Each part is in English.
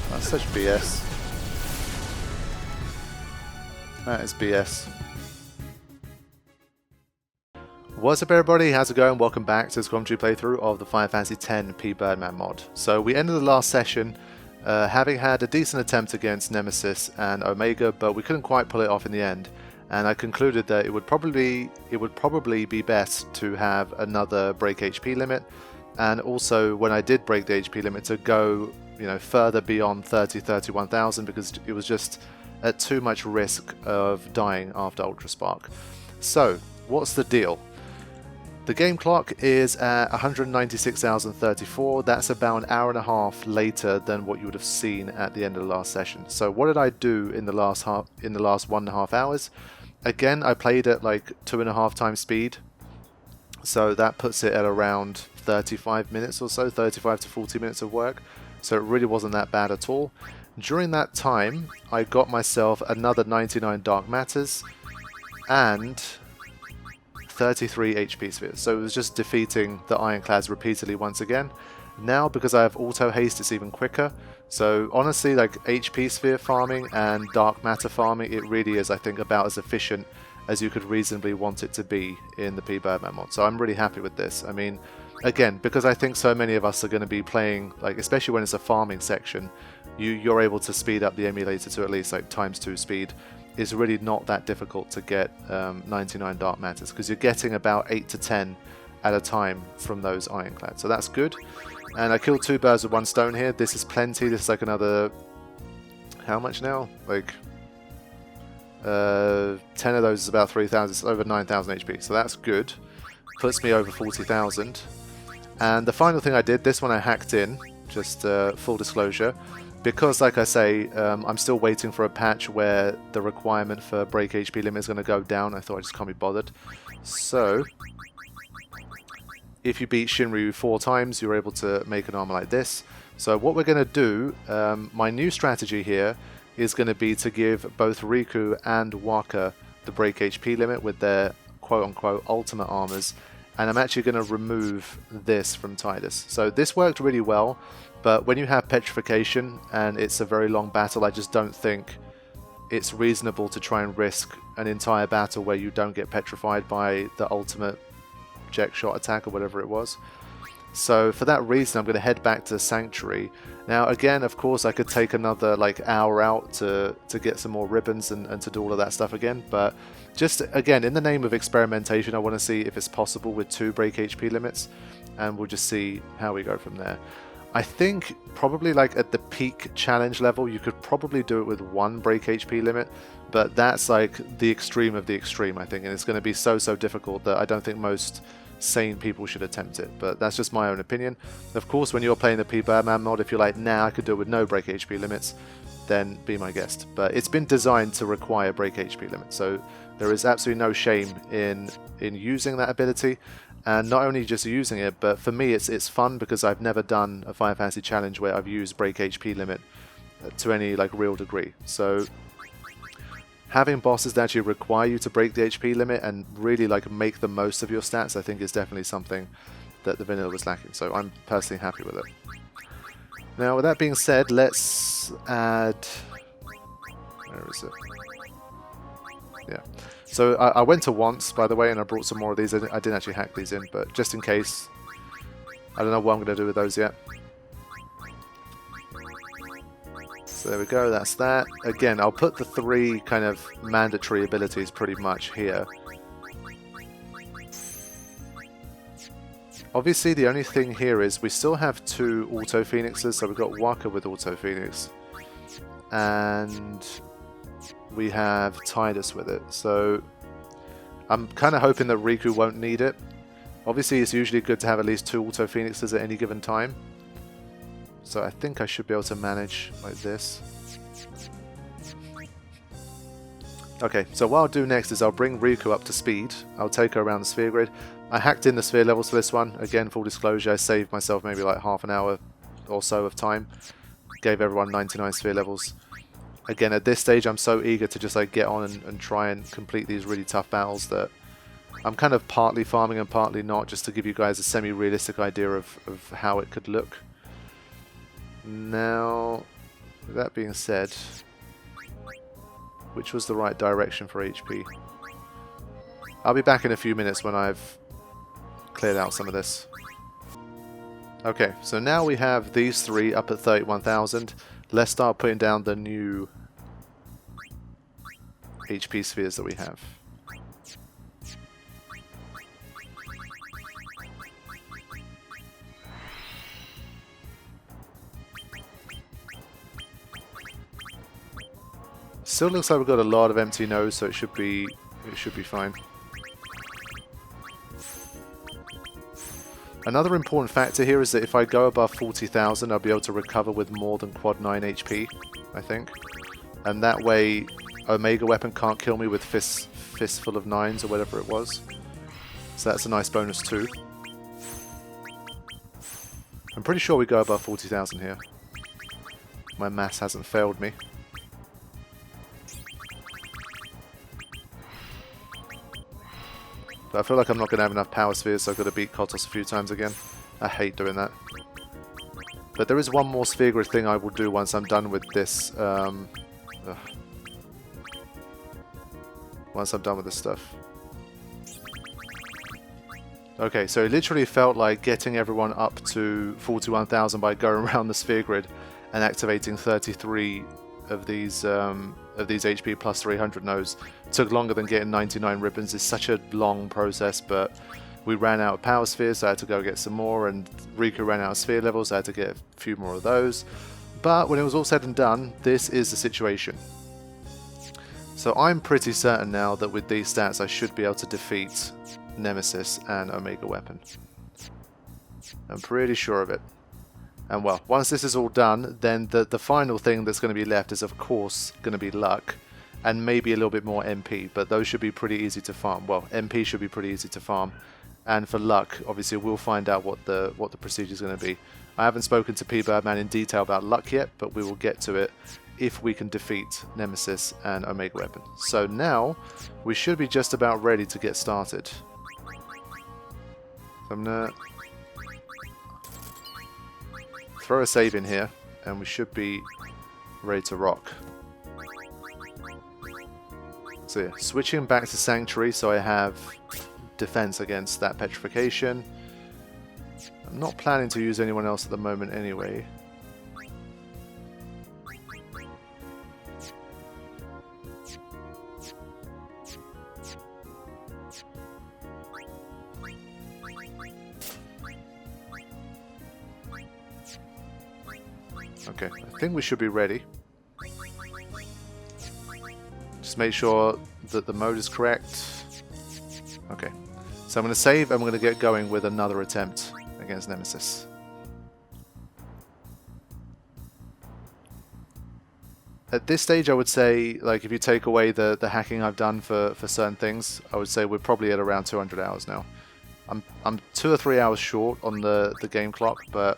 That's such BS. That is BS. What's up everybody, how's it going? Welcome back to this commentary playthrough of the Final Fantasy X Pbirdman mod. So we ended the last session having had a decent attempt against Nemesis and Omega, but we couldn't quite pull it off in the end. And I concluded that it would probably be best to have another break HP limit, and also when I did break the HP limit to go, you know, further beyond 31,000 because it was just at too much risk of dying after Ultra Spark. So what's the deal? The game clock is at 196,034. That's about an hour and a half later than what you would have seen at the end of the last session. So what did I do in the last 1.5 hours? Again, I played at like 2.5 times speed. So that puts it at around 35 minutes or so, 35 to 40 minutes of work. So it really wasn't that bad at all. During that time, I got myself another 99 Dark Matters and 33 HP spheres, so it was just defeating the Ironclads repeatedly once again. Now, because I have auto haste, it's even quicker. So honestly, like HP sphere farming and dark matter farming, it really is, I think, about as efficient as you could reasonably want it to be in the Pbirdman mod. So I'm really happy with this. I mean, again, because I think so many of us are going to be playing, like especially when it's a farming section, you're able to speed up the emulator to at least like ×2 speed. Is really not that difficult to get 99 Dark Matters, because you're getting about 8 to 10 at a time from those Ironclads, so that's good. And I killed 2 birds with 1 stone here. This is plenty. This is like another, how much now? Like 10 of those is about 3,000. It's over 9,000 HP, so that's good. Puts me over 40,000. And the final thing I did, this one I hacked in, just full disclosure. Because, like I say, I'm still waiting for a patch where the requirement for break HP limit is going to go down. I thought I just can't be bothered. So, if you beat Shinryu 4 times, you're able to make an armor like this. So what we're going to do, my new strategy here is going to be to give both Riku and Wakka the break HP limit with their quote-unquote ultimate armors. And I'm actually going to remove this from Tidus. So this worked really well. But when you have petrification and it's a very long battle, I just don't think it's reasonable to try and risk an entire battle where you don't get petrified by the ultimate jet shot attack or whatever it was. So for that reason, I'm going to head back to Sanctuary. Now again, of course, I could take another like hour out to get some more ribbons and to do all of that stuff again. But just again, in the name of experimentation, I want to see if it's possible with 2 break HP limits, and we'll just see how we go from there. I think probably like at the peak challenge level you could probably do it with 1 break HP limit, but that's like the extreme of the extreme, I think, and it's going to be so difficult that I don't think most sane people should attempt it, but that's just my own opinion. Of course, when you're playing the Pbirdman mod, if you're like, nah, I could do it with no break HP limits, then be my guest. But it's been designed to require break HP limits, so there is absolutely no shame in using that ability. And not only just using it, but for me it's fun because I've never done a Final Fantasy challenge where I've used break HP limit to any like real degree. So having bosses that actually require you to break the HP limit and really like make the most of your stats, I think is definitely something that the vanilla was lacking. So I'm personally happy with it. Now with that being said, let's add, where is it? Yeah. So I went to once, by the way, and I brought some more of these. I didn't actually hack these in, but just in case. I don't know what I'm going to do with those yet. So there we go, that's that. Again, I'll put the 3 kind of mandatory abilities pretty much here. Obviously, the only thing here is we still have 2 Auto Phoenixes, so we've got Wakka with Auto Phoenix. And we have Tidus with it, so I'm kind of hoping that Riku won't need it. Obviously, it's usually good to have at least 2 Auto Phoenixes at any given time. So I think I should be able to manage like this. Okay, so what I'll do next is I'll bring Riku up to speed. I'll take her around the sphere grid. I hacked in the sphere levels for this one. Again, full disclosure, I saved myself maybe like half an hour or so of time. Gave everyone 99 sphere levels. Again, at this stage, I'm so eager to just like get on and try and complete these really tough battles that I'm kind of partly farming and partly not, just to give you guys a semi-realistic idea of how it could look. Now, With that being said, which was the right direction for HP? I'll be back in a few minutes when I've cleared out some of this. Okay, so now we have these three up at 31,000. Let's start putting down the new HP spheres that we have. Still looks like we've got a lot of empty nodes, so it should be fine. Another important factor here is that if I go above 40,000, I'll be able to recover with more than quad 9 HP, I think. And that way, Omega Weapon can't kill me with fistful of 9s or whatever it was. So that's a nice bonus too. I'm pretty sure we go above 40,000 here. My maths hasn't failed me. But I feel like I'm not going to have enough power spheres, so I've got to beat Kotos a few times again. I hate doing that. But there is one more sphere grid thing I will do once I'm done with this. Once I'm done with this stuff. Okay, so it literally felt like getting everyone up to 41,000 by going around the sphere grid and activating 33 of these HP plus 300 nodes. Took longer than getting 99 ribbons. It's such a long process, but we ran out of power spheres, so I had to go get some more, and Riku ran out of sphere levels, so I had to get a few more of those. But when it was all said and done, this is the situation. So I'm pretty certain now that with these stats I should be able to defeat Nemesis and Omega Weapon. I'm pretty sure of it. And well, once this is all done, then the final thing that's going to be left is of course going to be luck. And maybe a little bit more MP, but those should be pretty easy to farm. Well, MP should be pretty easy to farm. And for luck, obviously we'll find out what the procedure is going to be. I haven't spoken to Pbirdman in detail about luck yet, but we will get to it if we can defeat Nemesis and Omega Weapon. So now, we should be just about ready to get started. So I'm going to throw a save in here, and we should be ready to rock. So yeah, switching back to Sanctuary, so I have defense against that petrification. I'm not planning to use anyone else at the moment anyway. Okay, I think we should be ready. Just make sure that the mode is correct. Okay, so I'm going to save and we're going to get going with another attempt against Nemesis. At this stage I would say, like, if you take away the hacking I've done for certain things, I would say we're probably at around 200 hours now. I'm 2 or 3 hours short on the game clock, but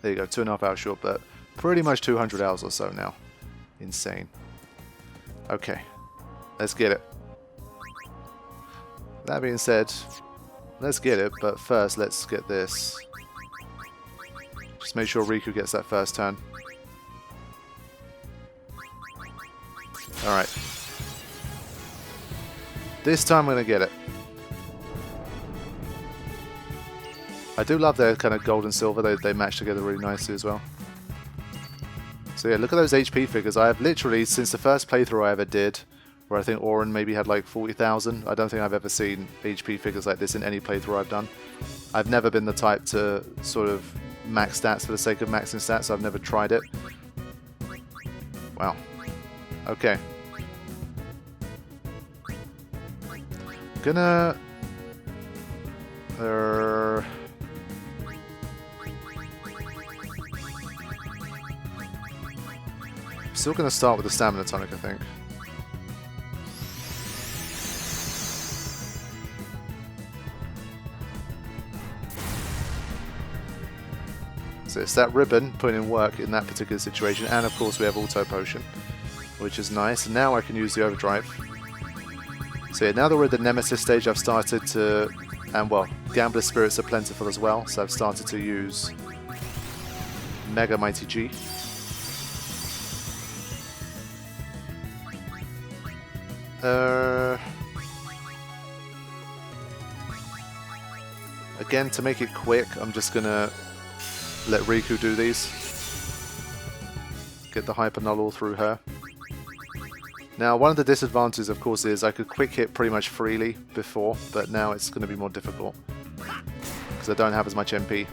there you go, 2.5 hours short, but pretty much 200 hours or so now. Insane. Okay, let's get it. That being said, let's get it, but first let's get this. Just make sure Riku gets that first turn. Alright. This time I'm going to get it. I do love their kind of gold and silver, they match together really nicely as well. So yeah, look at those HP figures. I have literally, since the first playthrough I ever did, where I think Auron maybe had like 40,000, I don't think I've ever seen HP figures like this in any playthrough I've done. I've never been the type to sort of max stats for the sake of maxing stats, so I've never tried it. Wow. Okay. Gonna... Still going to start with the stamina tonic, I think. So it's that ribbon putting in work in that particular situation, and of course we have auto potion, which is nice. And now I can use the overdrive. So yeah, now that we're at the Nemesis stage, I've started to, and well, Gambler Spirits are plentiful as well, so I've started to use Mega Mighty G. Again, to make it quick, I'm just gonna let Riku do these. Get the Hyper Null all through her. Now, one of the disadvantages, of course, is I could quick hit pretty much freely before, but now it's going to be more difficult because I don't have as much MP.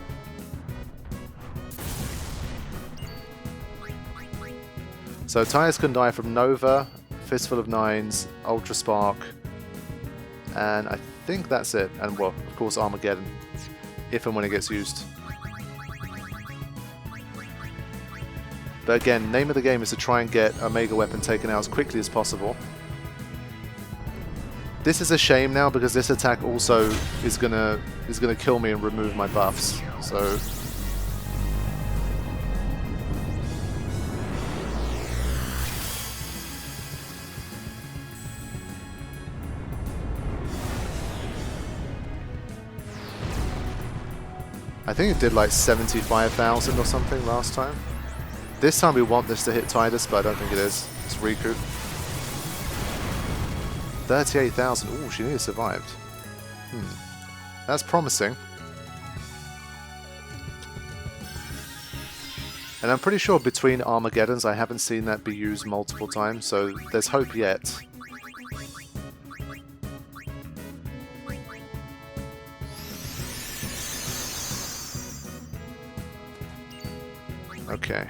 So Tyus can die from Nova, Fistful of Nines, Ultra Spark, and I think that's it. And well, of course, Armageddon, if and when it gets used. But again, name of the game is to try and get Omega Weapon taken out as quickly as possible. This is a shame now because this attack also is gonna kill me and remove my buffs. So I think it did like 75,000 or something last time. This time we want this to hit Tidus, but I don't think it is. It's Riku. 38,000. Ooh, she nearly survived. That's promising. And I'm pretty sure between Armageddons I haven't seen that be used multiple times, so there's hope yet. Okay.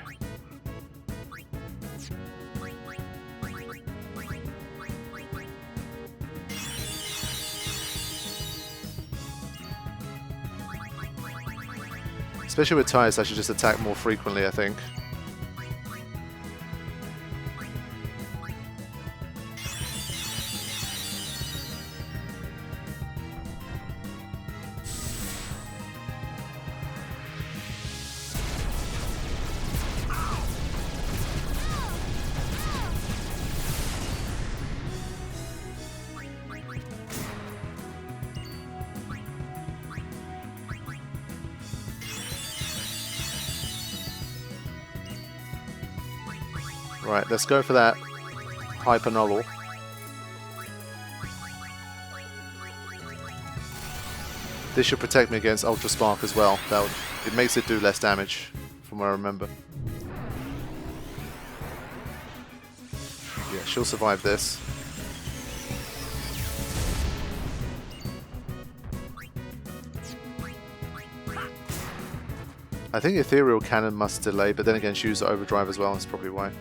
Especially with Tyus, I should just attack more frequently, I think. Right, let's go for that Hyper Null. This should protect me against Ultra Spark as well. It makes it do less damage, from what I remember. Yeah, she'll survive this. I think Ethereal Cannon must delay, but then again she used Overdrive as well, that's probably why.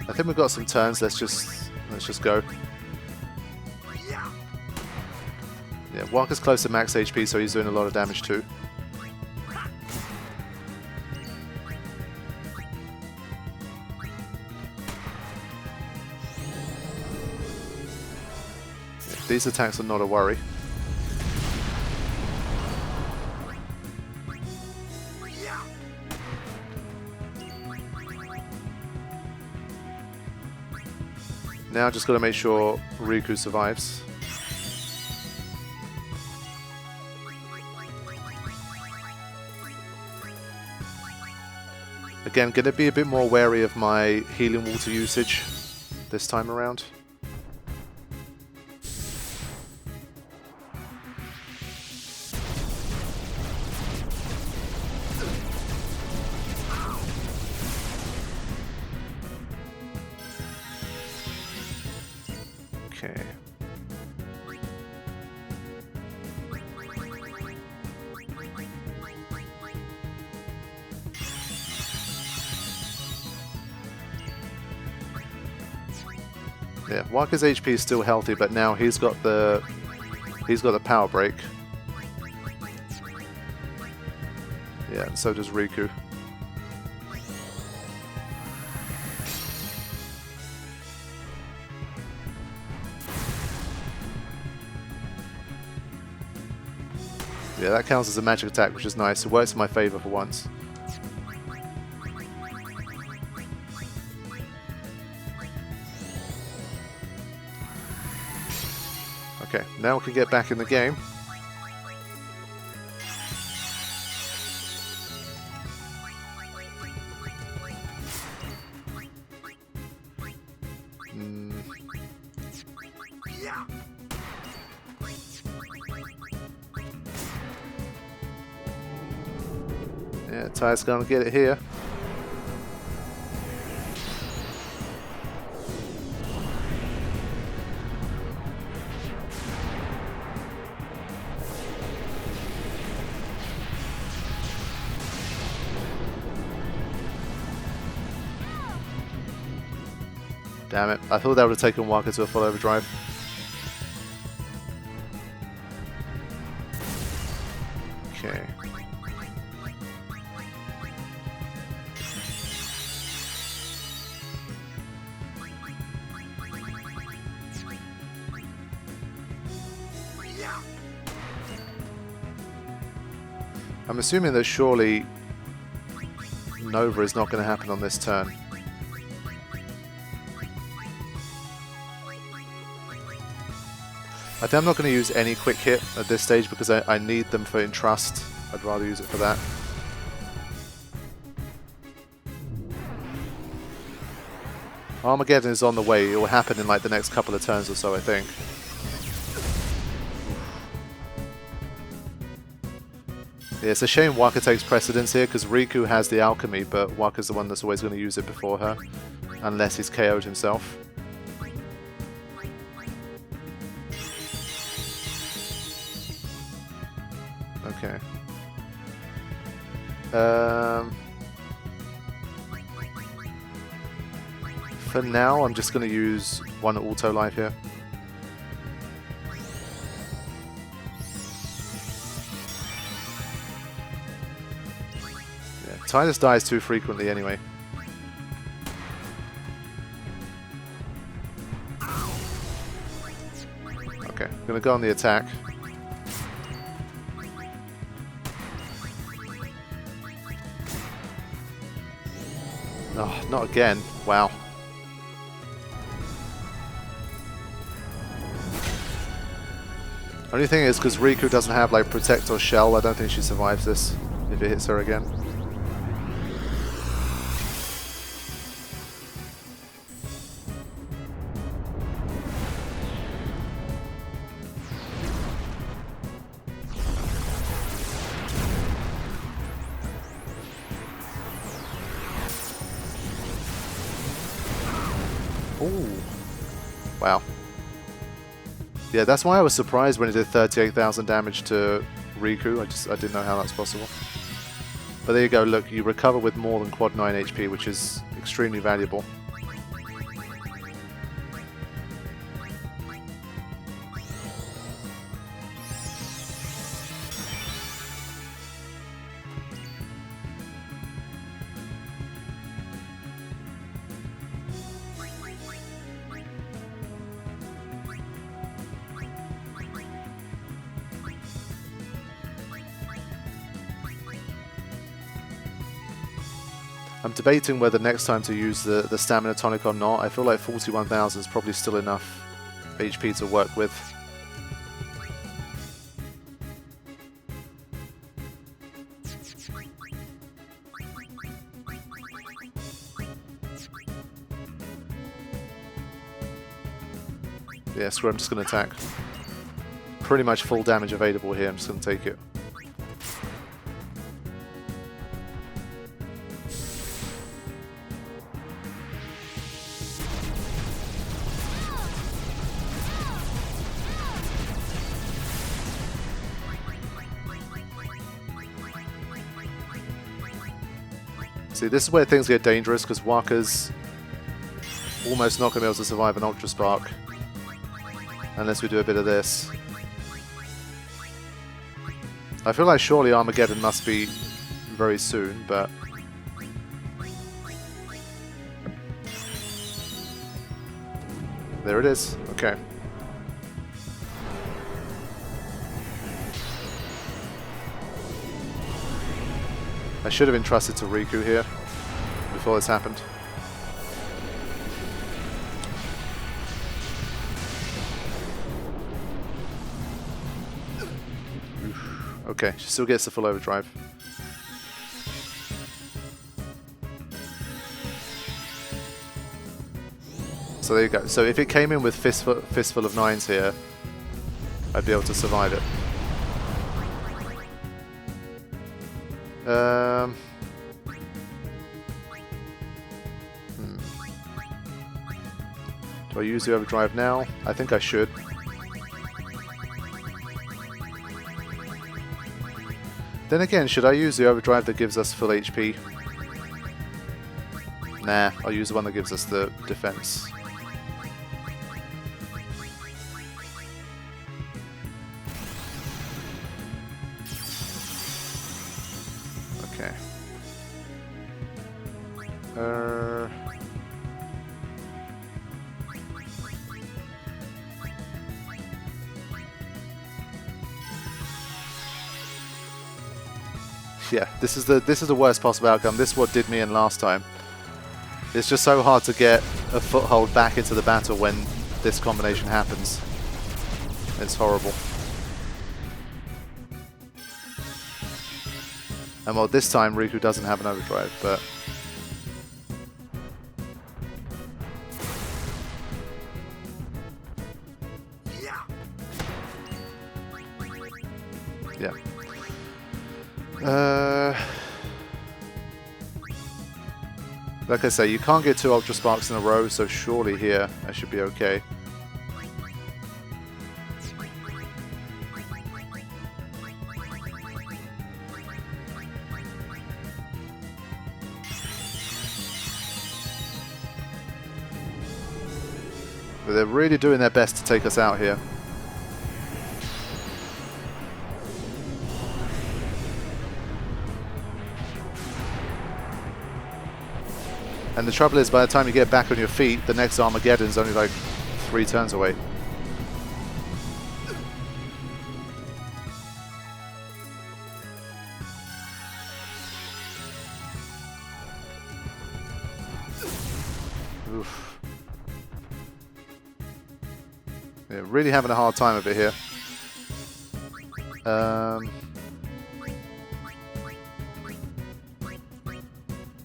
I think we've got some turns. Let's just go. Yeah, Walker's close to max HP, so he's doing a lot of damage too. Yeah, these attacks are not a worry. Now just got to make sure Riku survives. Again, going to be a bit more wary of my healing water usage this time around. Okay. Yeah, Walker's HP is still healthy, but now he's got the power break. Yeah, and so does Riku. Yeah, that counts as a magic attack, which is nice. It works in my favor for once. Okay, now we can get back in the game. Yeah, Ty's gonna get it here. Damn it, I thought that would have taken Walker to a full overdrive. Okay. I'm assuming that surely Nova is not going to happen on this turn. I think I'm not going to use any quick hit at this stage because I need them for Entrust. I'd rather use it for that. Armageddon is on the way. It will happen in like the next couple of turns or so, I think. Yeah, it's a shame Waka takes precedence here because Riku has the alchemy, but Waka's the one that's always going to use it before her, unless he's KO'd himself. Okay. For now, I'm just going to use one auto life here. Yeah, Tidus dies too frequently anyway. Okay, I'm going to go on the attack. Oh, not again. Wow. Only thing is, because Riku doesn't have like Protect or Shell, I don't think she survives this if it hits her again. Ooh. Wow. Yeah, that's why I was surprised when it did 38,000 damage to Riku. I didn't know how that's possible. But there you go, look, you recover with more than quad 9 HP, which is extremely valuable. I'm debating whether next time to use the stamina tonic or not. I feel like 41,000 is probably still enough HP to work with. Yeah, screw, I'm just going to attack. Pretty much full damage available here, I'm just going to take it. See, this is where things get dangerous because Waka's almost not going to be able to survive an Ultra Spark unless we do a bit of this. I feel like surely Armageddon must be very soon, but there it is. Okay. I should have entrusted to Riku here before this happened. Oof. Okay, she still gets the full overdrive. So there you go. So if it came in with fistful of 9s here, I'd be able to survive it. Do I use the overdrive now? I think I should. Then again, should I use the overdrive that gives us full HP? Nah, I'll use the one that gives us the defense. Okay. Yeah, this is the worst possible outcome. This is what did me in last time. It's just so hard to get a foothold back into the battle when this combination happens. It's horrible. And well, this time Riku doesn't have an overdrive, but yeah. Like I say, you can't get 2 Ultra Sparks in a row, so surely here I should be okay. But they're really doing their best to take us out here. And the trouble is, by the time you get back on your feet, the next Armageddon's only like 3 turns away. Oof. Yeah, really having a hard time of it here.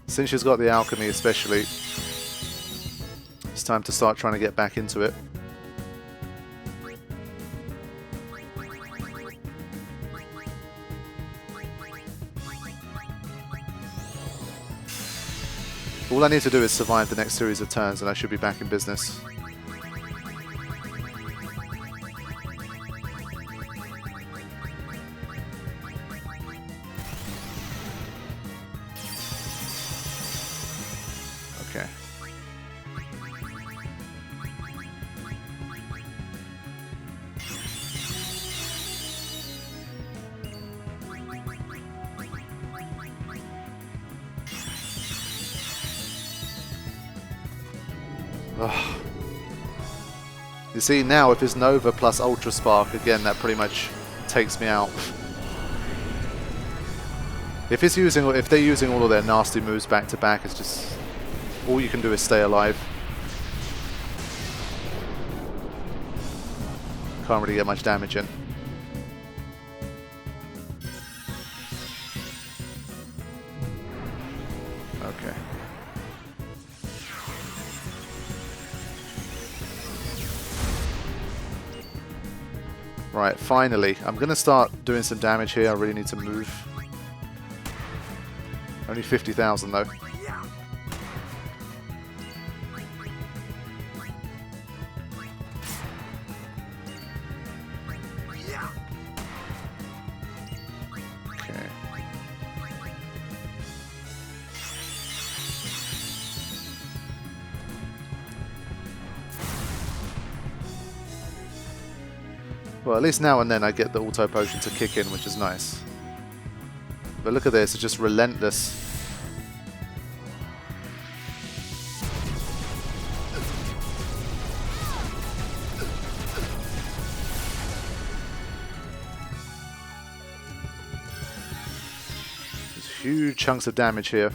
Since she's got the alchemy especially, it's time to start trying to get back into it. All I need to do is survive the next series of turns and I should be back in business. Okay. Ugh. You see, now if it's Nova plus Ultra Spark, again, that pretty much takes me out. If they're using all of their nasty moves back to back, it's just all you can do is stay alive. Can't really get much damage in. Okay. Right, finally. I'm going to start doing some damage here. I really need to move. Only 50,000 though. Okay. Well, at least now and then I get the auto potion to kick in, which is nice. But look at this, it's just relentless. There's huge chunks of damage here.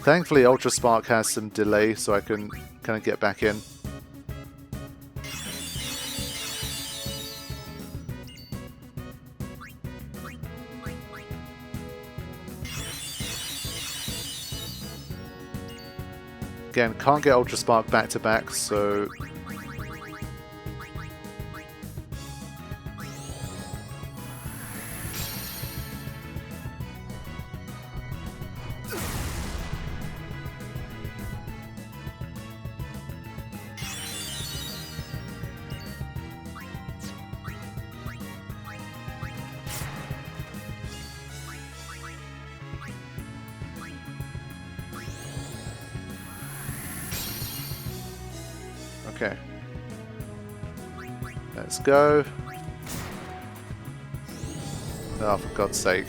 Thankfully, Ultra Spark has some delay, so I can kind of get back in. again, can't get Ultra Spark back to back, so... Okay. Let's go. Oh, for God's sake.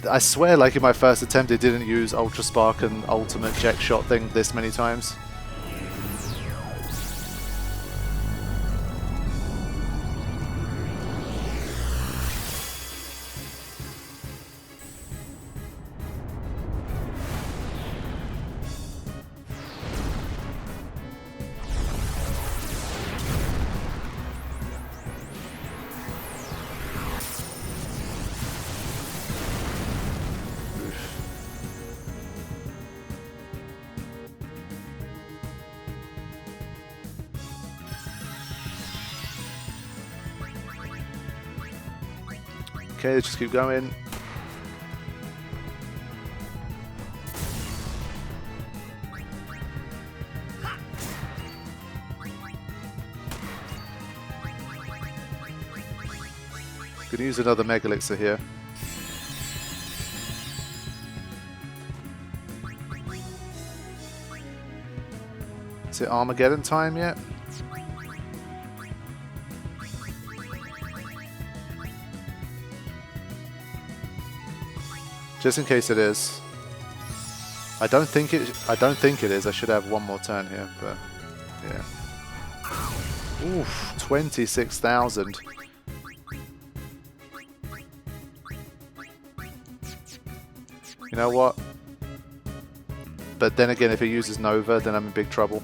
I swear, like in my first attempt, it didn't use Ultra Spark and Ultimate Jet Shot thing this many times. Okay, let's just keep going. Gonna use another Mega Elixir here. Is it Armageddon time yet? Just in case it is. I don't think it is. I should have one more turn here, but yeah. Oof, 26,000. You know what? But then again, if it uses Nova, then I'm in big trouble.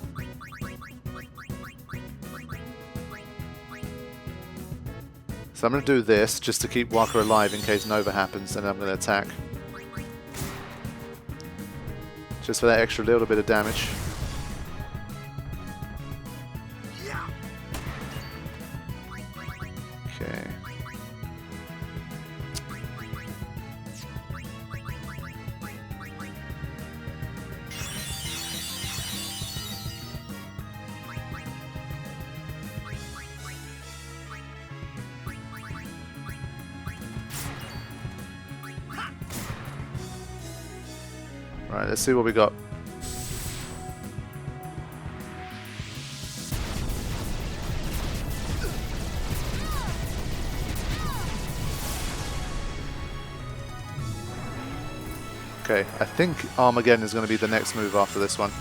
So I'm going to do this just to keep Walker alive in case Nova happens, and I'm going to attack. Just for that extra little bit of damage. Okay. Right, let's see what we got. Okay, I think Armageddon is going to be the next move after this one.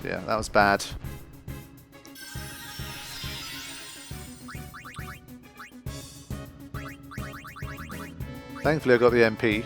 Yeah, that was bad. Thankfully I got the MP.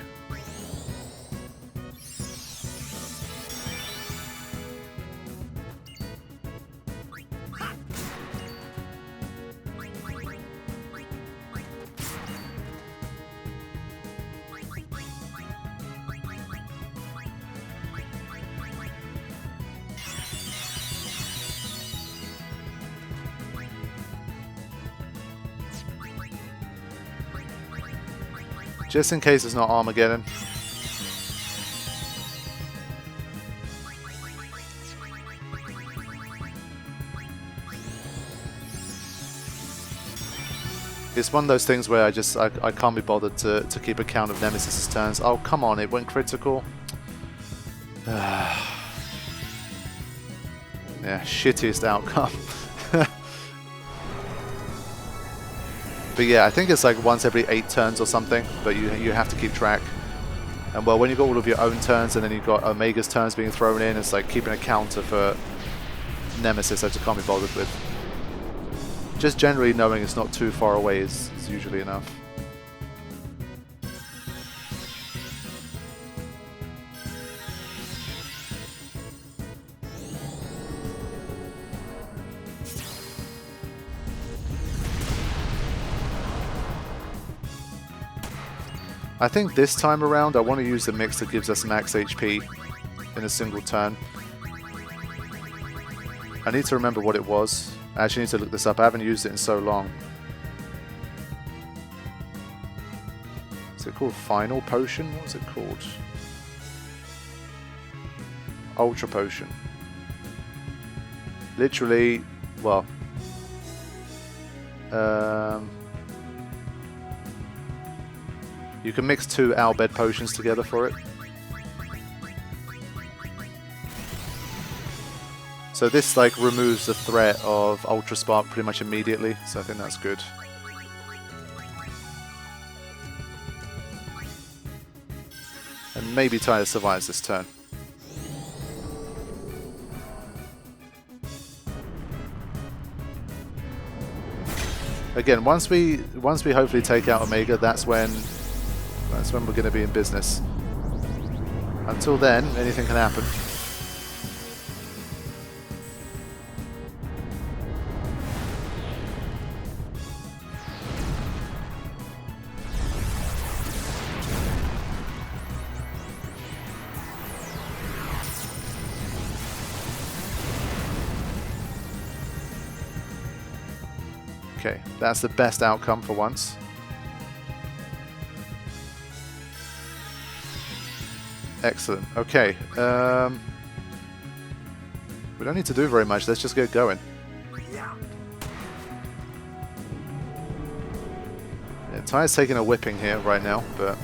Just in case it's not Armageddon. It's one of those things where I can't be bothered to keep a count of Nemesis' turns. Oh, come on, it went critical. Yeah, shittiest outcome. But yeah, I think it's like once every 8 turns or something, but you have to keep track. And well, when you've got all of your own turns and then you've got Omega's turns being thrown in, it's like keeping a counter for Nemesis I just can't be bothered with. Just generally knowing it's not too far away is usually enough. I think this time around I want to use the mix that gives us max HP in a single turn. I need to remember what it was. I actually need to look this up. I haven't used it in so long. Is it called Final Potion? What was it called? Ultra Potion. Literally, well... you can mix 2 Albed potions together for it. So this like removes the threat of Ultra Spark pretty much immediately, so I think that's good. And maybe Tyler survives this turn. Again, once we hopefully take out Omega, that's when we're going to be in business. Until then, anything can happen. Okay, that's the best outcome for once. Excellent. Okay. We don't need to do very much. Let's just get going. Yeah, Ty's taking a whipping here right now, but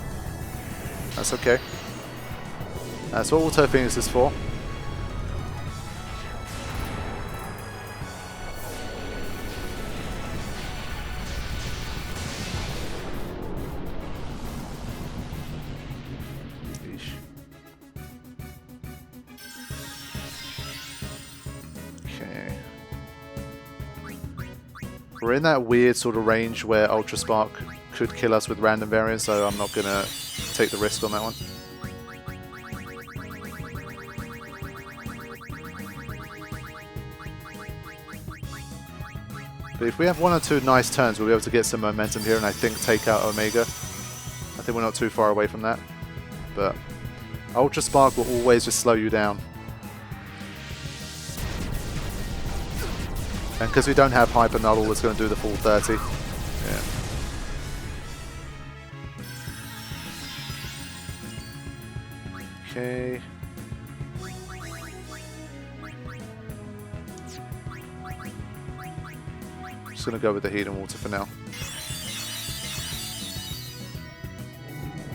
that's okay. That's what Auto Phoenix is for. We're in that weird sort of range where Ultra Spark could kill us with random variants, so I'm not going to take the risk on that one. But if we have 1 or 2 nice turns, we'll be able to get some momentum here and I think take out Omega. I think we're not too far away from that. But Ultra Spark will always just slow you down. And because we don't have Hyper Null, it's going to do the full 30. Yeah. Okay. Just going to go with the Heat and Water for now.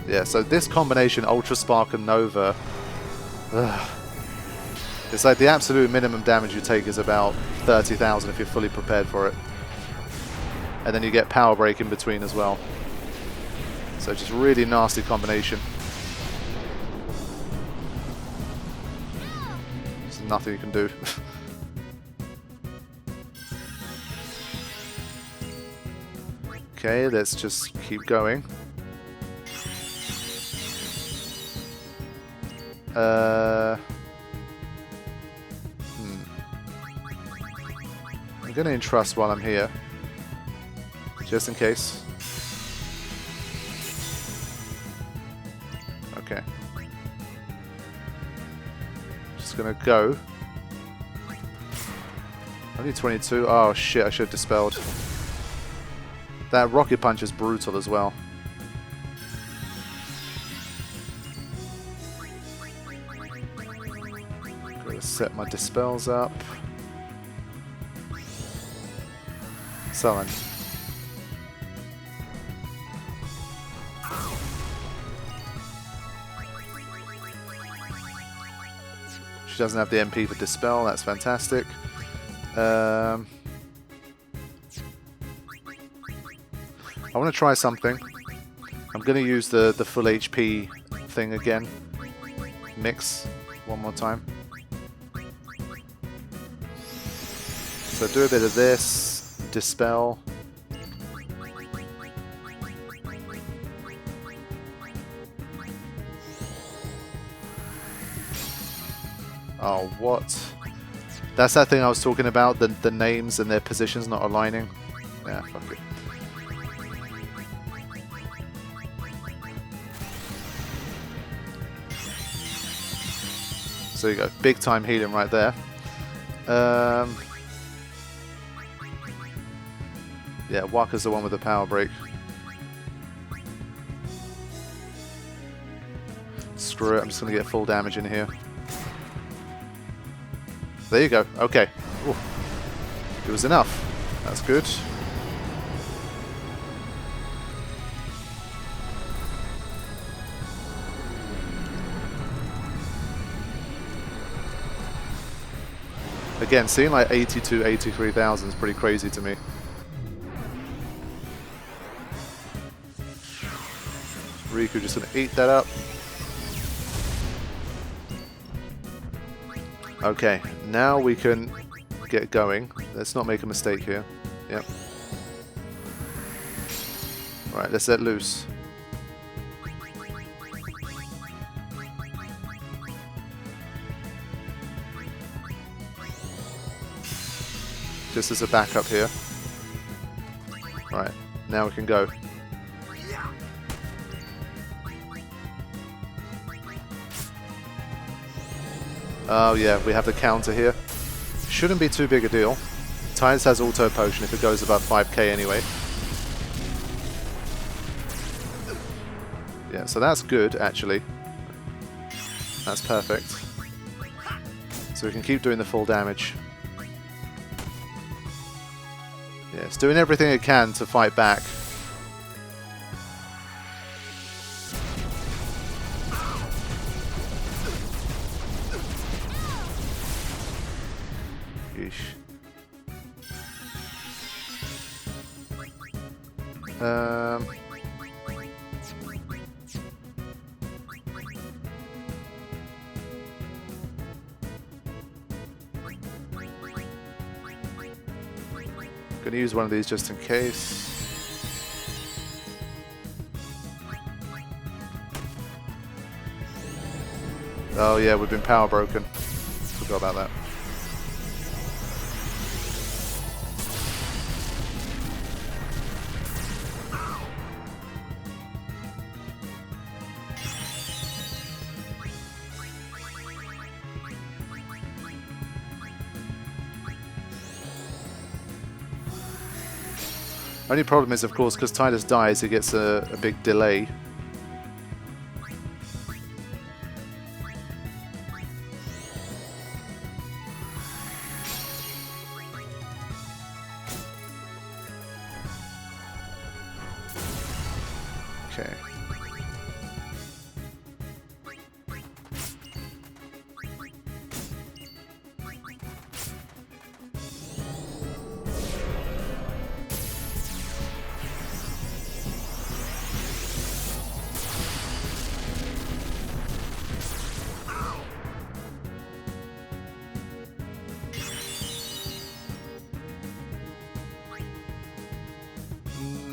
Yeah, so this combination, Ultra Spark and Nova, it's like the absolute minimum damage you take is about 30,000 if you're fully prepared for it. And then you get Power Break in between as well. So just really nasty combination. There's nothing you can do. Okay, let's just keep going. I'm going to entrust while I'm here, just in case. Okay. Just going to go. Only 22. Oh shit, I should have dispelled. That Rocket Punch is brutal as well. Gotta set my dispels up. Summon. She doesn't have the MP for Dispel, that's fantastic. I want to try something. I'm going to use the full HP thing again. Mix one more time. So do a bit of this. Dispel. Oh, what? That's that thing I was talking about, the names and their positions not aligning. Yeah, fuck it. So there you go. Big time healing right there. Yeah, Waka's the one with the power break. Screw it, I'm just going to get full damage in here. There you go. Okay. Ooh. It was enough. That's good. Again, seeing like 82, 83,000 is pretty crazy to me. Riku just going to eat that up. Okay, now we can get going. Let's not make a mistake here. Yep. Alright, let's let loose. Just as a backup here. Right, now we can go. Oh yeah, we have the counter here. Shouldn't be too big a deal. Tidus has auto potion if it goes above 5k anyway. Yeah, so that's good actually. That's perfect. So we can keep doing the full damage. Yeah, it's doing everything it can to fight back. Gonna use one of these just in case. Oh yeah, we've been power broken. Forgot about that. Only problem is, of course, because Tidus dies, it gets a big delay. Okay.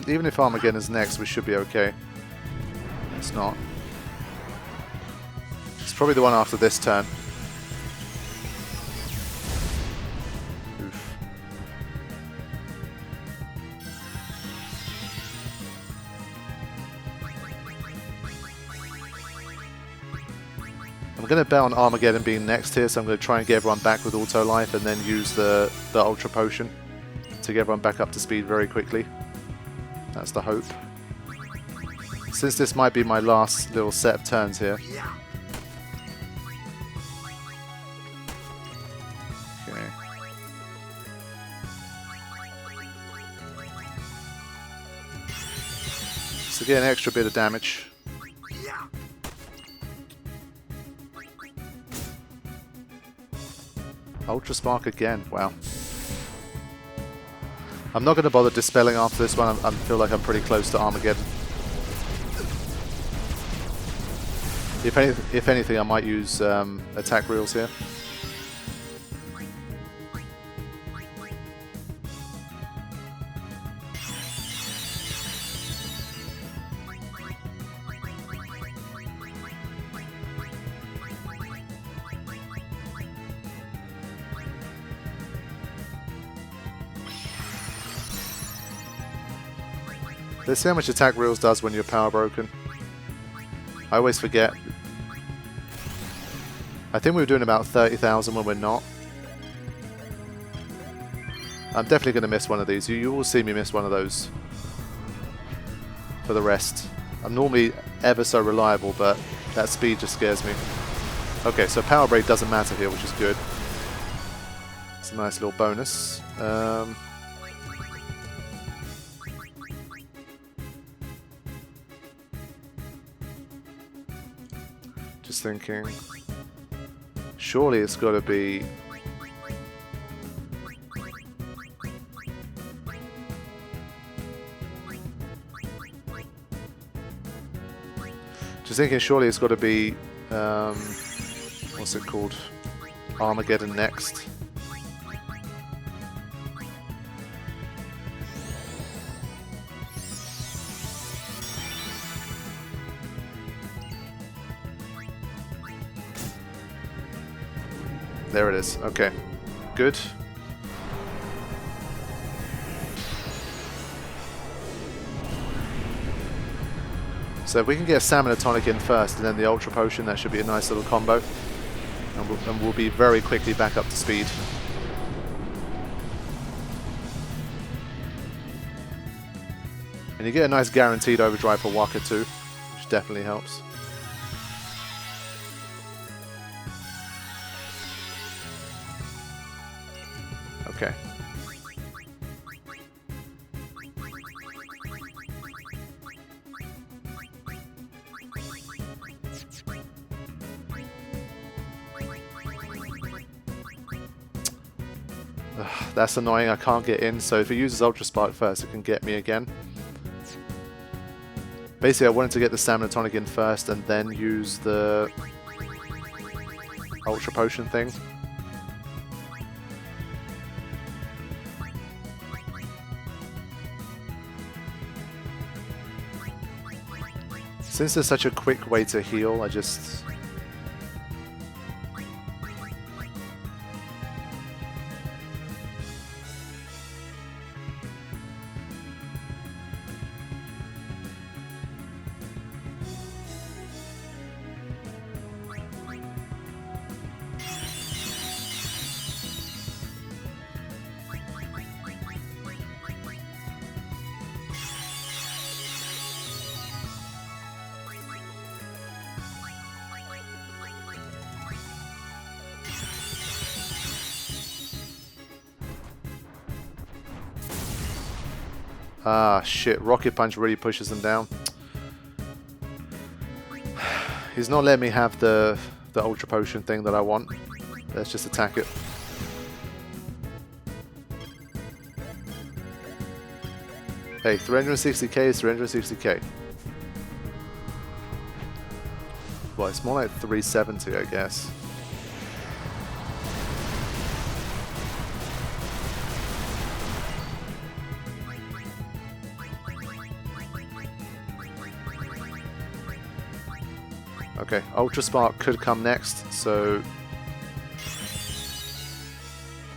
Even if Armageddon's next, we should be okay. It's not. It's probably the one after this turn. Oof. I'm going to bet on Armageddon being next here, so I'm going to try and get everyone back with auto life and then use the Ultra Potion to get everyone back up to speed very quickly. That's the hope. Since this might be my last little set of turns here. Okay. So get an extra bit of damage. Ultra Spark again, wow. I'm not going to bother dispelling after this one. I feel like I'm pretty close to Armageddon. If anything, I might use attack reels here. Let's see how much attack reels does when you're power broken. I always forget. I think we were doing about 30,000 when we're not. I'm definitely going to miss one of these. You will see me miss one of those. For the rest. I'm normally ever so reliable, but that speed just scares me. Okay, so power break doesn't matter here, which is good. It's a nice little bonus. Just thinking. Surely it's got to be... Just thinking, surely it's got to be, what's it called? Armageddon next. There it is. Okay, good. So if we can get a stamina tonic in first and then the ultra potion, that should be a nice little combo. And we'll be very quickly back up to speed. And you get a nice guaranteed overdrive for Waka too, which definitely helps. Okay. That's annoying, I can't get in, so if it uses Ultra Spark first, it can get me again. Basically, I wanted to get the Stamina Tonic in first and then use the Ultra Potion thing. Since there's such a quick way to heal, I just... Ah, shit. Rocket Punch really pushes them down. He's not letting me have the Ultra Potion thing that I want. Let's just attack it. Hey, 360k is 360k. Well, it's more like 370, I guess. Okay, Ultra Spark could come next, so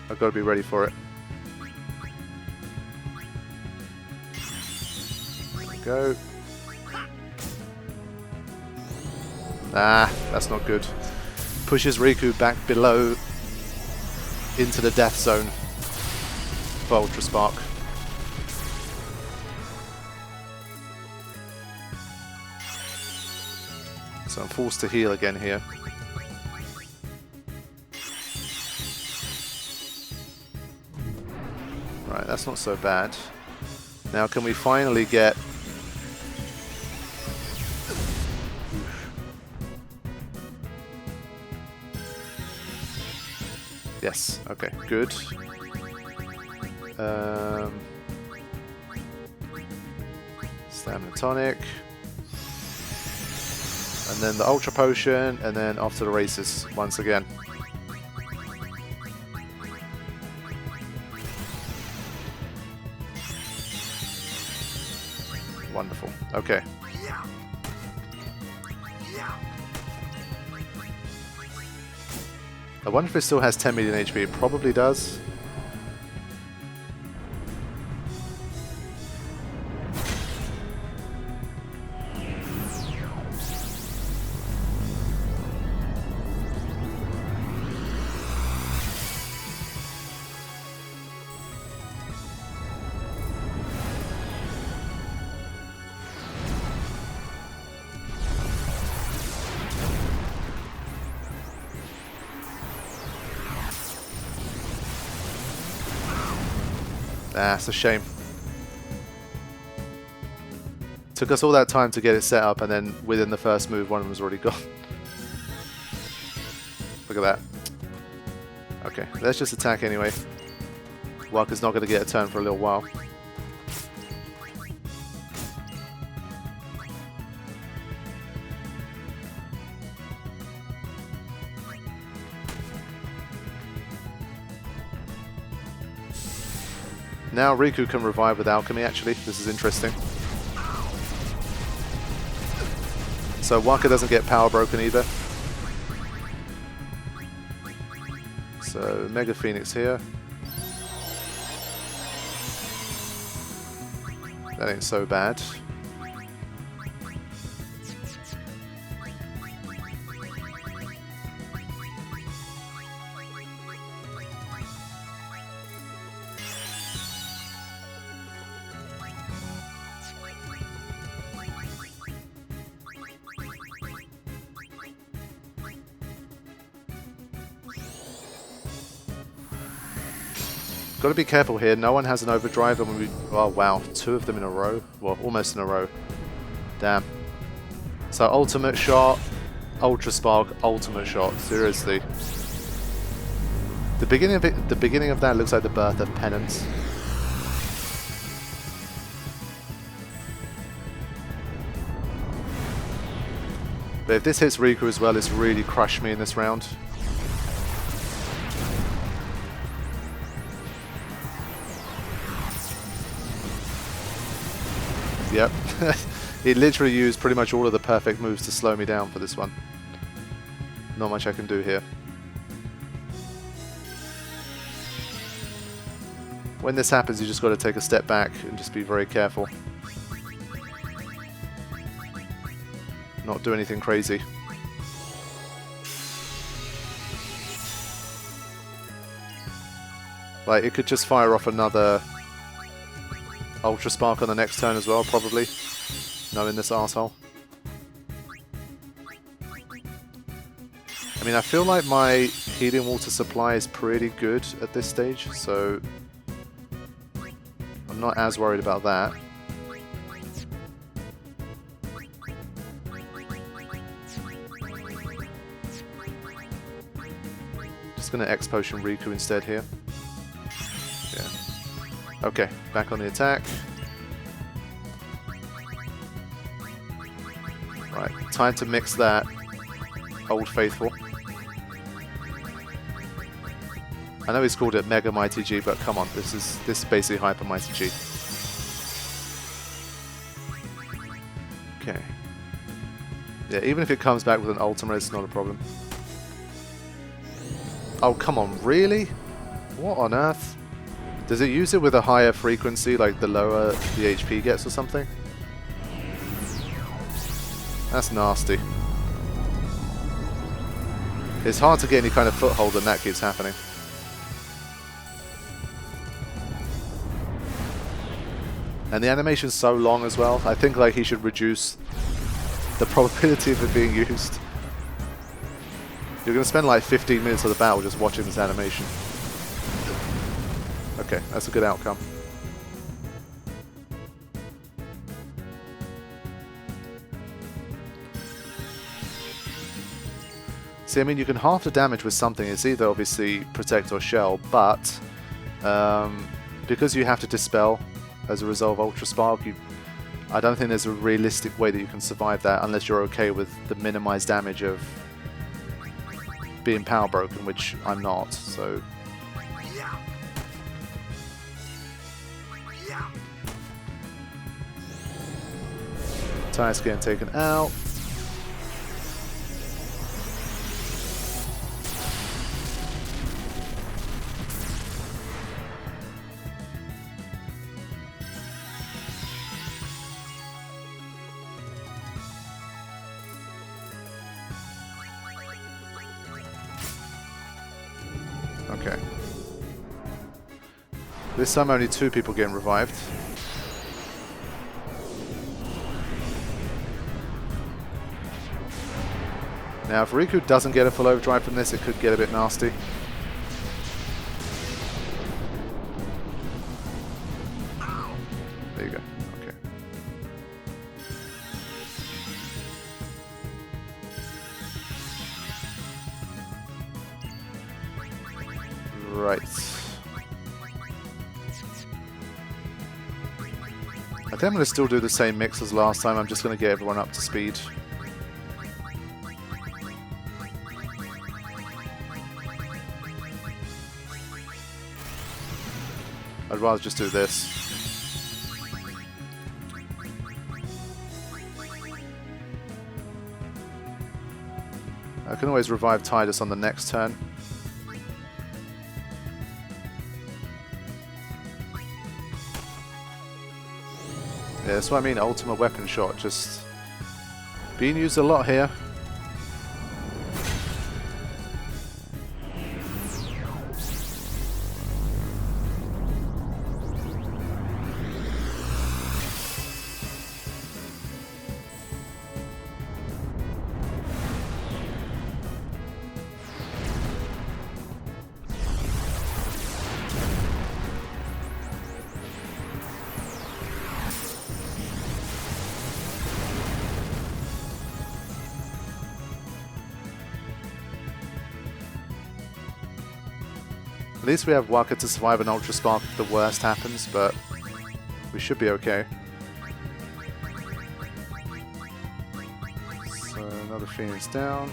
I've got to be ready for it. There we go. Ah, that's not good. Pushes Riku back below into the death zone for Ultra Spark. So I'm forced to heal again here. Right, that's not so bad. Now can we finally get... Yes, okay, good. Stamina Tonic. And then the Ultra Potion, and then off to the races once again. Wonderful. Okay. I wonder if it still has 10 million HP. It probably does. That's a shame. Took us all that time to get it set up, and then within the first move, one of them was already gone. Look at that. Okay, let's just attack anyway. Walker's not going to get a turn for a little while. Now Riku can revive with alchemy, actually. This is interesting. So Waka doesn't get power broken either. So Mega Phoenix here. That ain't so bad. Got to be careful here. No one has an overdrive, and we. Oh wow, 2 of them in a row. Well, almost in a row. Damn. So ultimate shot, ultra spark, ultimate shot. Seriously. The beginning of it. The beginning of that looks like the birth of penance. But if this hits Riku as well, it's really crushed me in this round. Yep, it literally used pretty much all of the perfect moves to slow me down for this one. Not much I can do here. When this happens, you just got to take a step back and just be very careful. Not do anything crazy. Like, it could just fire off another Ultra Spark on the next turn as well, probably. Knowing this arsehole. I mean, I feel like my healing water supply is pretty good at this stage, so I'm not as worried about that. Just gonna X Potion Riku instead here. Yeah. Okay, back on the attack. Right, time to mix that Old Faithful. I know he's called it Mega Mighty G, but come on, this is basically Hyper Mighty G. Okay. Yeah, even if it comes back with an ultimate, it's not a problem. Oh, come on, really? What on earth? Does it use it with a higher frequency, like the lower the HP gets or something? That's nasty. It's hard to get any kind of foothold when that keeps happening. And the animation's so long as well. I think like he should reduce the probability of it being used. You're going to spend like 15 minutes of the battle just watching this animation. Okay, that's a good outcome. See, I mean, you can half the damage with something. It's either obviously Protect or Shell, but because you have to Dispel as a result of Ultra Spark, I don't think there's a realistic way that you can survive that unless you're okay with the minimized damage of being power broken, which I'm not, so... Tire's getting taken out. Okay. This time only 2 people getting revived. Now if Riku doesn't get a full overdrive from this, it could get a bit nasty. There you go. Okay. Right. I think I'm going to still do the same mix as last time. I'm just going to get everyone up to speed. I'd rather just do this. I can always revive Tidus on the next turn. Yeah, that's what I mean, ultimate weapon shot, just being used a lot here. At least we have Waka to survive an Ultra Spark if the worst happens, but we should be okay. So another Phoenix down.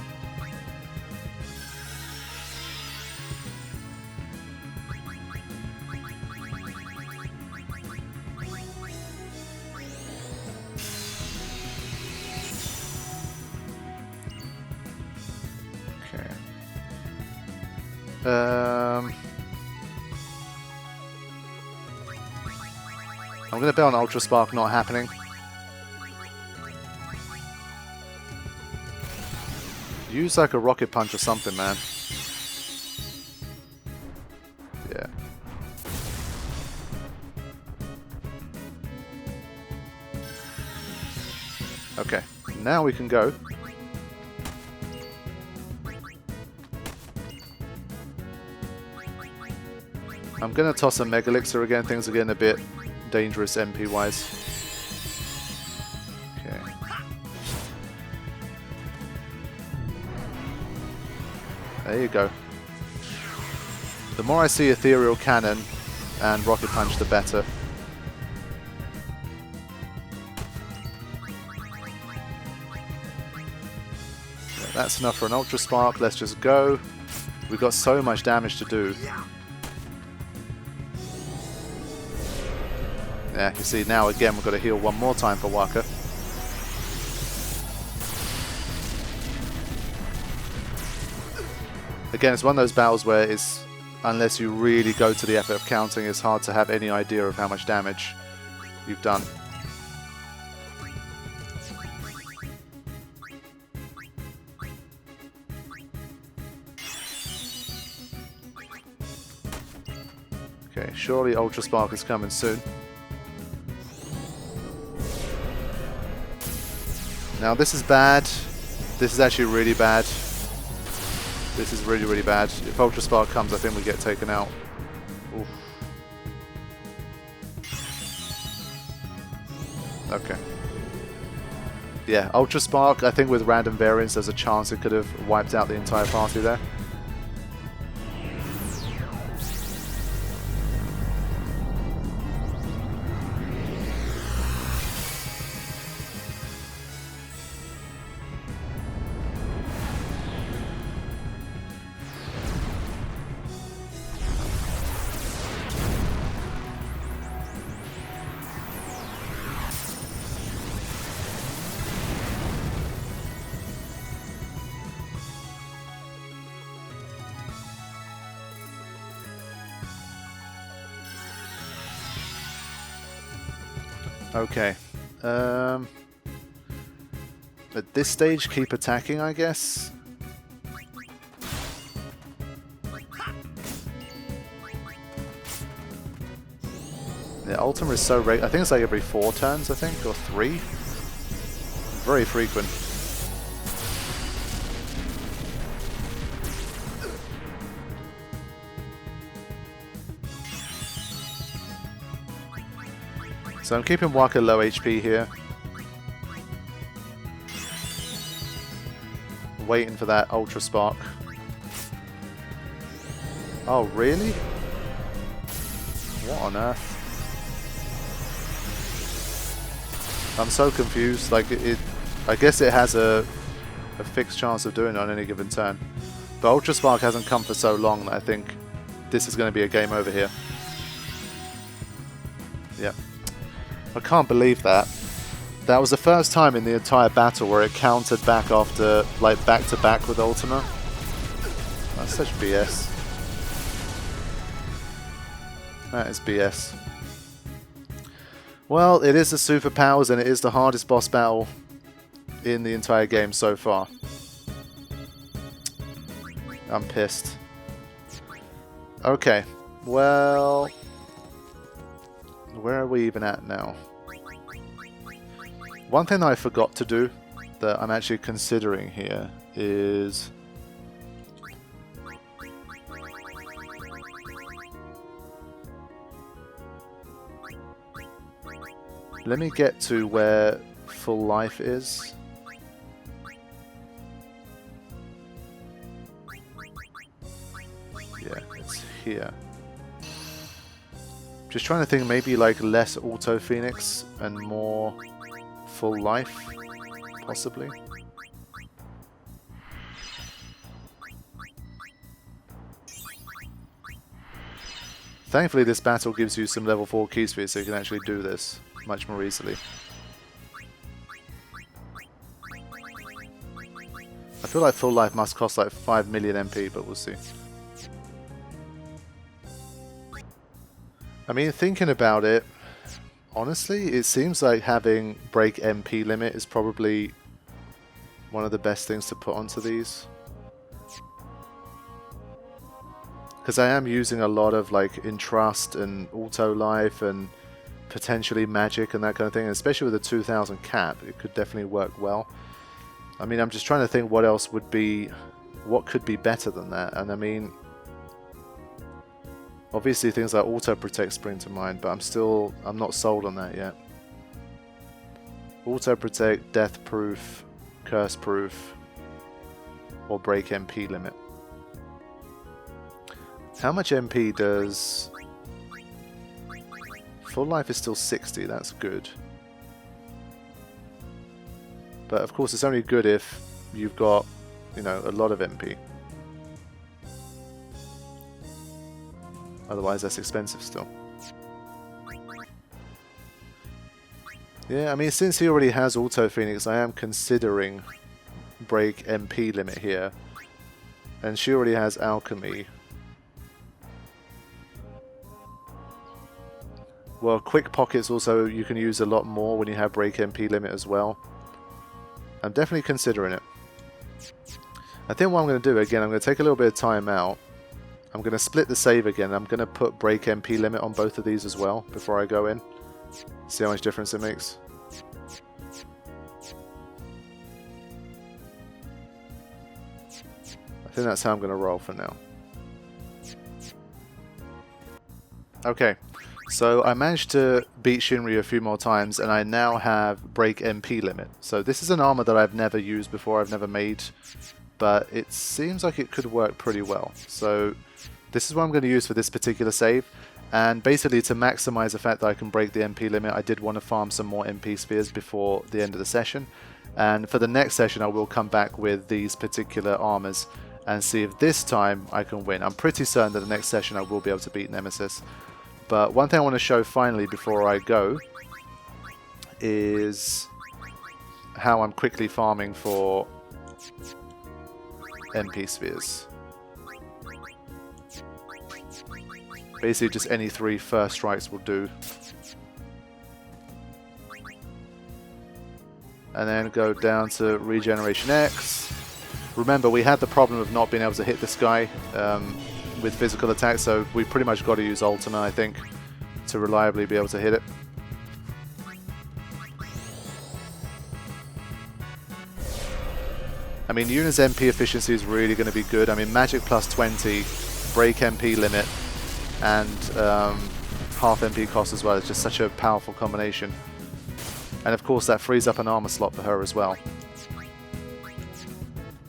Okay. I'm going to bet on Ultra Spark not happening. Use like a Rocket Punch or something, man. Yeah. Okay, now we can go. I'm going to toss a Mega Elixir again. Things are getting a bit dangerous MP wise. Okay. There you go. The more I see Ethereal Cannon and Rocket Punch, the better. Yeah, that's enough for an Ultra Spark. Let's just go. We've got so much damage to do. Yeah, you see now again we've got to heal one more time for Waka. Again, it's one of those battles where it's, unless you really go to the effort of counting, it's hard to have any idea of how much damage you've done. Okay, surely Ultra Spark is coming soon. Now this is bad. This is actually really bad. This is really, really bad. If Ultra Spark comes, I think we get taken out. Oof. Okay. Yeah, Ultra Spark, I think with random variants, there's a chance it could have wiped out the entire party there. Okay. At this stage, keep attacking, I guess. Yeah, Ultima is so rare. I think it's like every 4 turns, I think, or 3. Very frequent. So I'm keeping Waka low HP here. Waiting for that Ultra Spark. Oh, really? What on earth? I'm so confused. Like, I guess it has a fixed chance of doing it on any given turn. But Ultra Spark hasn't come for so long that I think this is going to be a game over here. Yep. I can't believe that. That was the first time in the entire battle where it countered back after, like, back-to-back with Ultima. That's such BS. That is BS. Well, it is the superpowers and it is the hardest boss battle in the entire game so far. I'm pissed. Okay, well... where are we even at now? One thing that I forgot to do that I'm actually considering here is... let me get to where full life is. Yeah, it's here. Just trying to think, maybe like less auto phoenix and more full life, possibly. Thankfully this battle gives you some level 4 key spheres so you can actually do this much more easily. I feel like full life must cost like 5 million MP, but we'll see. I mean, thinking about it, honestly, it seems like having break MP limit is probably one of the best things to put onto these. Because I am using a lot of like Entrust and Auto Life and potentially Magic and that kind of thing, and especially with the 2000 cap, it could definitely work well. I mean, I'm just trying to think what else would be, what could be better than that, and I mean, obviously things like Auto Protect spring to mind, but I'm not sold on that yet. Auto Protect, Death Proof, Curse Proof, or Break MP limit. How much MP does... full life is still 60, that's good. But of course it's only good if you've got, you know, a lot of MP. Otherwise that's expensive still. Yeah, I mean, since he already has Auto Phoenix, I am considering break MP limit here. And she already has Alchemy. Well, Quick Pockets also you can use a lot more when you have break MP limit as well. I'm definitely considering it. I think what I'm going to do, again, I'm going to take a little bit of time out. I'm going to split the save again. I'm going to put break MP limit on both of these as well before I go in. See how much difference it makes. I think that's how I'm going to roll for now. Okay. So I managed to beat Shinryu a few more times, and I now have break MP limit. So this is an armor that I've never used before, I've never made, but it seems like it could work pretty well. So this is what I'm going to use for this particular save, and basically to maximize the fact that I can break the MP limit, I did want to farm some more MP spheres before the end of the session. And for the next session I will come back with these particular armors and see if this time I can win. I'm pretty certain that the next session I will be able to beat Nemesis. But one thing I want to show finally before I go is how I'm quickly farming for MP spheres. Basically just any 3 first strikes will do. And then go down to Regeneration X. Remember, we had the problem of not being able to hit this guy with physical attacks, so we pretty much got to use Ultima, I think, to reliably be able to hit it. I mean, Yuna's MP efficiency is really going to be good. I mean, Magic plus 20, break MP limit, and half MP cost as well. It's just such a powerful combination. And of course that frees up an armor slot for her as well.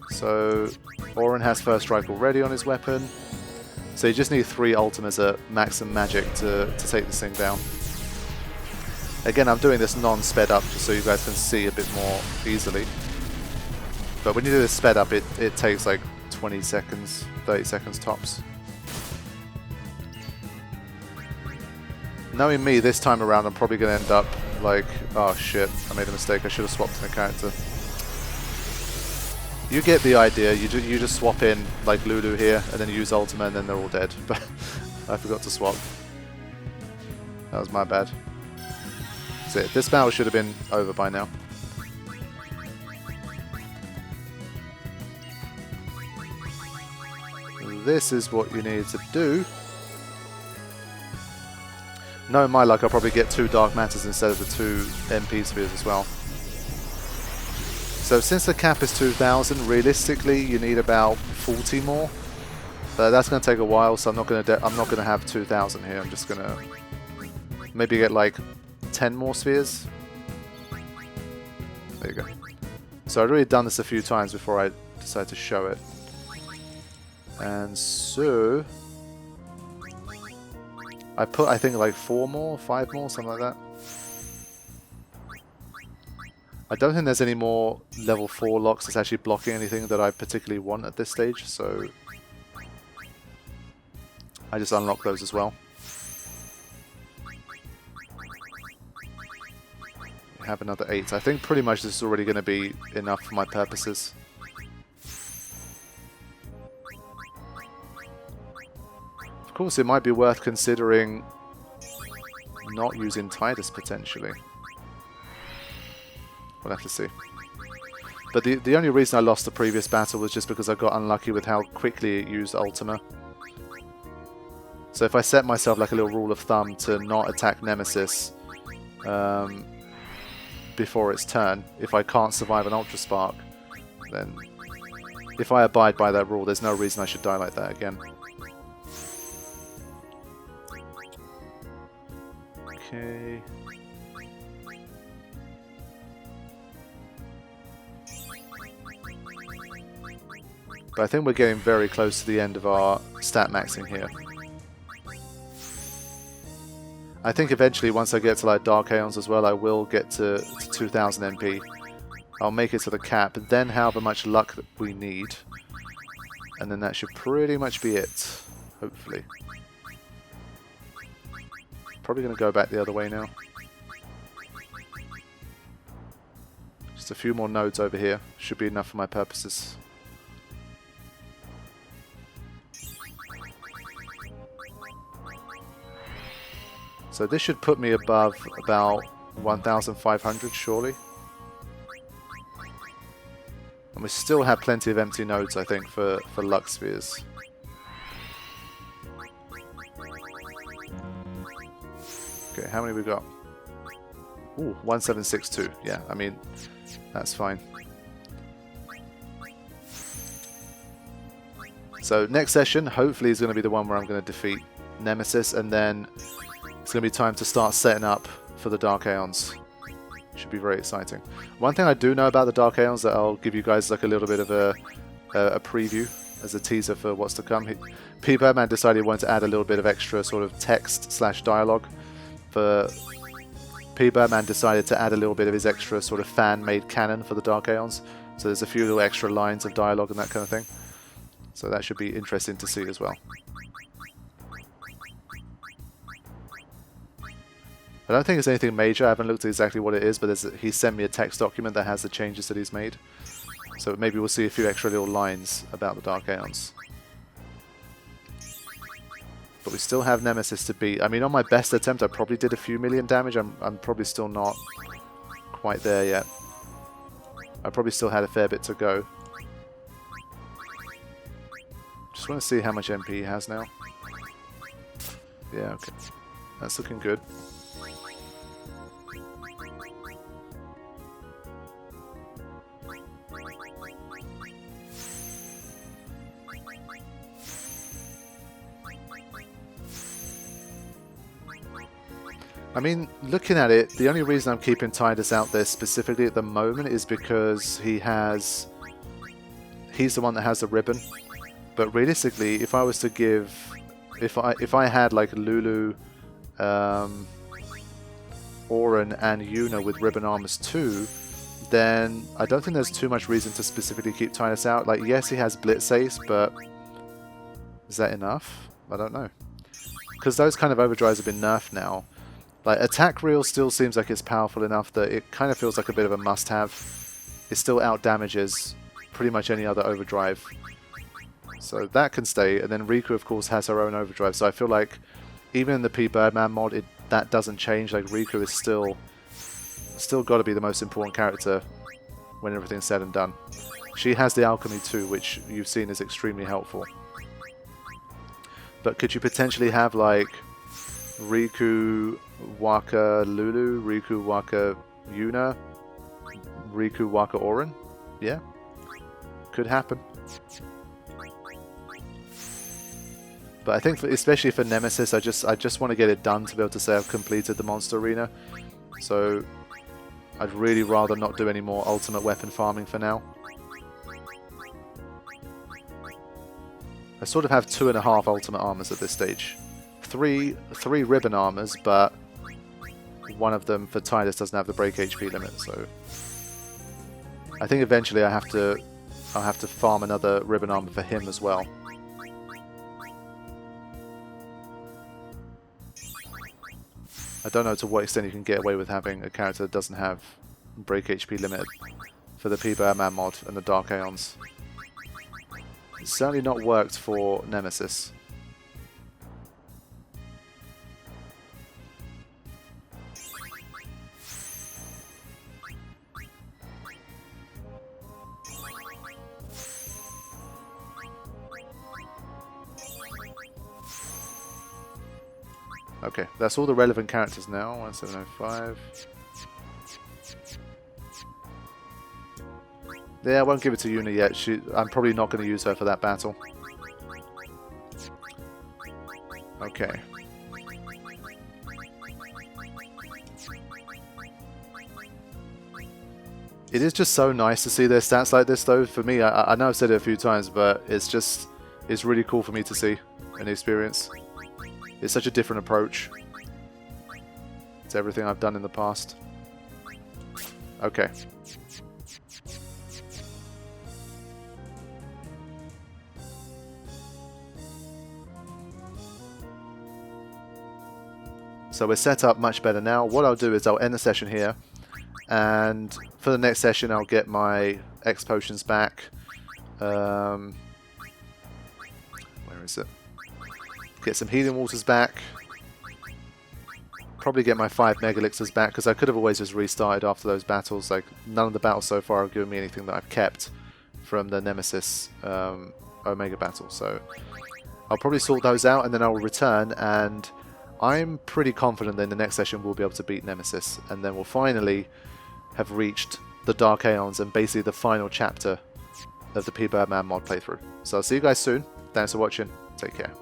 So Auron has first strike already on his weapon. So you just need 3 ultimas at maximum magic to take this thing down. Again, I'm doing this non-sped up just so you guys can see a bit more easily. But when you do this sped up, it takes like 20 seconds, 30 seconds tops. Knowing me, this time around I'm probably going to end up like, oh shit, I made a mistake, I should have swapped in a character. You get the idea, you just swap in like Lulu here, and then you use Ultima, and then they're all dead. But I forgot to swap. That was my bad. That's it. This battle should have been over by now. This is what you need to do. Knowing my luck, I'll probably get 2 Dark Matters instead of the 2 MP spheres as well. So since the cap is 2,000, realistically you need about 40 more. But that's going to take a while, so I'm not going to have 2,000 here. I'm just going to maybe get like 10 more spheres. There you go. So I'd already done this a few times before I decided to show it. And so I put, I think, like 4 more, 5 more, something like that. I don't think there's any more level 4 locks that's actually blocking anything that I particularly want at this stage, so I just unlock those as well. We have another 8. I think pretty much this is already going to be enough for my purposes. Of course, it might be worth considering not using Titus potentially. We'll have to see. But the only reason I lost the previous battle was just because I got unlucky with how quickly it used Ultima. So if I set myself like a little rule of thumb to not attack Nemesis before its turn, if I can't survive an Ultra Spark, then if I abide by that rule, there's no reason I should die like that again. Okay. But I think we're getting very close to the end of our stat maxing here. I think eventually, once I get to like Dark Aeons as well, I will get to 2000 MP. I'll make it to the cap, and then however much luck that we need. And then that should pretty much be it, hopefully. Probably going to go back the other way now. Just a few more nodes over here. Should be enough for my purposes. So this should put me above about 1,500 surely. And we still have plenty of empty nodes, I think, for luck spheres. Okay, how many we got? Ooh, 1762. Yeah, I mean, that's fine. So next session, hopefully, is going to be the one where I'm going to defeat Nemesis, and then it's going to be time to start setting up for the Dark Aeons. Should be very exciting. One thing I do know about the Dark Aeons that I'll give you guys like a little bit of a preview as a teaser for what's to come. Pbirdman decided he wanted to add a little bit of extra sort of text/dialogue. For Pbirdman decided to add a little bit of his extra sort of fan-made canon for the Dark Aeons. So there's a few little extra lines of dialogue and that kind of thing. So that should be interesting to see as well. I don't think it's anything major. I haven't looked at exactly what it is, but he sent me a text document that has the changes that he's made. So maybe we'll see a few extra little lines about the Dark Aeons. But we still have Nemesis to beat. I mean, on my best attempt, I probably did a few million damage. I'm probably still not quite there yet. I probably still had a fair bit to go. Just want to see how much MP he has now. Yeah, okay. That's looking good. I mean, looking at it, the only reason I'm keeping Tidus out there specifically at the moment is because he's the one that has the ribbon. But realistically, if I was to give, if I had like Lulu, Auron and Yuna with ribbon armors too, then I don't think there's too much reason to specifically keep Tidus out. Like, yes, he has Blitz Ace, but is that enough? I don't know. Because those kind of overdrives have been nerfed now. Like, attack reel still seems like it's powerful enough that it kind of feels like a bit of a must-have. It still out-damages pretty much any other overdrive. So that can stay. And then Riku, of course, has her own overdrive. So I feel like even in the Pbirdman mod, that doesn't change. Like, Riku is still got to be the most important character when everything's said and done. She has the alchemy too, which you've seen is extremely helpful. But could you potentially have, like, Riku, Waka, Lulu, Riku, Waka, Yuna, Riku, Waka, Auron? Yeah, could happen. But I think, especially for Nemesis, I just want to get it done to be able to say I've completed the monster arena. So I'd really rather not do any more ultimate weapon farming for now. I sort of have 2.5 ultimate armors at this stage. Three ribbon armors, but one of them for Tidus doesn't have the break HP limit, so I think eventually I'll have to farm another ribbon armor for him as well. I don't know to what extent you can get away with having a character that doesn't have break HP limit for the Pbirdman mod and the Dark Aeons. It's certainly not worked for Nemesis. Okay, that's all the relevant characters now. 1705. Yeah, I won't give it to Yuna yet. I'm probably not going to use her for that battle. Okay. It is just so nice to see their stats like this, though. For me, I know I've said it a few times, but it's really cool for me to see and experience. It's such a different approach to everything I've done in the past. Okay. So we're set up much better now. What I'll do is I'll end the session here, and for the next session I'll get my X potions back. Where is it? Get some healing waters back. Probably get my 5 mega elixirs back, because I could have always just restarted after those battles. Like, none of the battles so far have given me anything that I've kept from the Nemesis Omega battle. So I'll probably sort those out, and then I'll return, and I'm pretty confident that in the next session we'll be able to beat Nemesis, and then we'll finally have reached the Dark Aeons and basically the final chapter of the Pbirdman mod playthrough. So I'll see you guys soon. Thanks for watching. Take care.